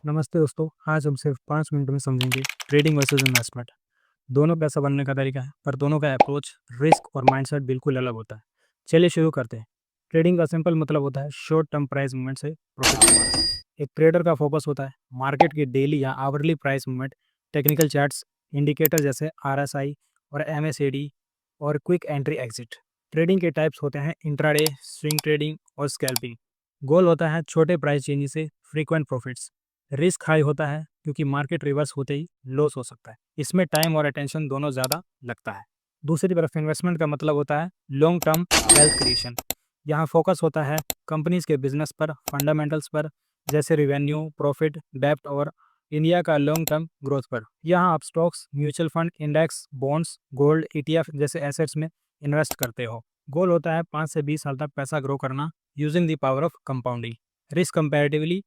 नमस्ते दोस्तों। आज हम सिर्फ 5 मिनट में समझेंगे ट्रेडिंग वर्सेस इन्वेस्टमेंट। दोनों पैसा बनने का तरीका है, पर दोनों का अप्रोच, रिस्क और माइंडसेट बिल्कुल अलग होता है। चलिए शुरू करते हैं। ट्रेडिंग का सिंपल मतलब होता है शॉर्ट टर्म प्राइस मूवमेंट से प्रॉफिट कमाना। एक ट्रेडर का फोकस होता है मार्केट के डेली या hourly price movement, technical charts, indicator जैसे RSI और MACD और क्विक एंट्री एग्जिट। ट्रेडिंग के टाइप्स होते हैं इंट्राडे, स्विंग ट्रेडिंग और स्कैल्पिंग। गोल होता है छोटे प्राइस चेंज से फ्रीक्वेंट प्रॉफिट्स। रिस्क हाई होता है क्योंकि मार्केट रिवर्स होते ही लॉस हो सकता है। इसमें टाइम और अटेंशन दोनों ज़्यादा लगता है। दूसरी तरफ इन्वेस्टमेंट का मतलब होता है लॉन्ग टर्म वेल्थ क्रिएशन। यहाँ फोकस होता है कंपनीज के बिजनेस पर, फंडामेंटल्स पर, जैसे रिवेन्यू, प्रॉफिट, डेप्ट और इंडिया का लॉन्ग टर्म ग्रोथ पर। यहाँ आप stocks, mutual fund, index, bonds, gold, ETF जैसे एसेट्स में इन्वेस्ट करते हो। गोल होता है 5 से 20 साल तक पैसा ग्रो करना using the power of compounding. Risk comparatively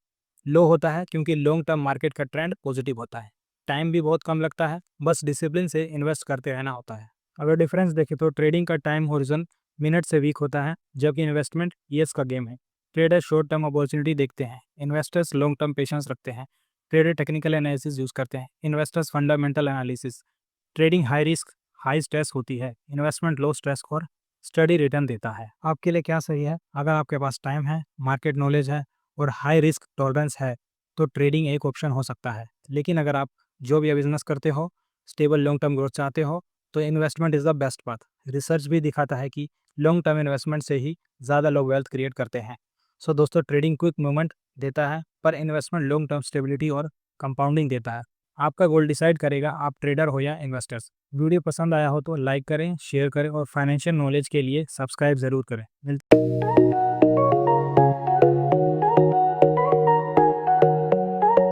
low होता है क्योंकि लॉन्ग टर्म मार्केट का ट्रेंड पॉजिटिव होता है। टाइम भी बहुत कम लगता है, बस डिसिप्लिन से इन्वेस्ट करते रहना होता है। अगर डिफरेंस देखें तो ट्रेडिंग का टाइम होरिजन मिनट से वीक होता है, जबकि इन्वेस्टमेंट ईयर्स का गेम है। ट्रेडर शॉर्ट टर्म अपॉर्चुनिटी देखते हैं, इन्वेस्टर्स लॉन्ग टर्म पेशेंस रखते हैं। ट्रेडर टेक्निकल एनालिसिस यूज करते हैं, investors fundamental analysis. Trading high risk high stress होती है, इन्वेस्टमेंट लो स्ट्रेस और स्टडी रिटर्न देता है। आपके लिए क्या सही है? अगर आपके पास टाइम है, मार्केट नॉलेज है और हाई रिस्क टॉलरेंस है तो ट्रेडिंग एक ऑप्शन हो सकता है। लेकिन अगर आप जॉब या बिजनेस करते हो, स्टेबल लॉन्ग टर्म ग्रोथ चाहते हो, तो investment is the best path. Research भी दिखाता है कि लॉन्ग टर्म इन्वेस्टमेंट से ही ज़्यादा लोग वेल्थ क्रिएट करते हैं। सो दोस्तों, ट्रेडिंग क्विक मूवमेंट देता है, पर इन्वेस्टमेंट लॉन्ग टर्म स्टेबिलिटी और कंपाउंडिंग देता है। आपका गोल डिसाइड करेगा आप ट्रेडर हो या इन्वेस्टर्स। वीडियो पसंद आया हो तो लाइक करें, शेयर करें और फाइनेंशियल नॉलेज के लिए सब्सक्राइब ज़रूर करें।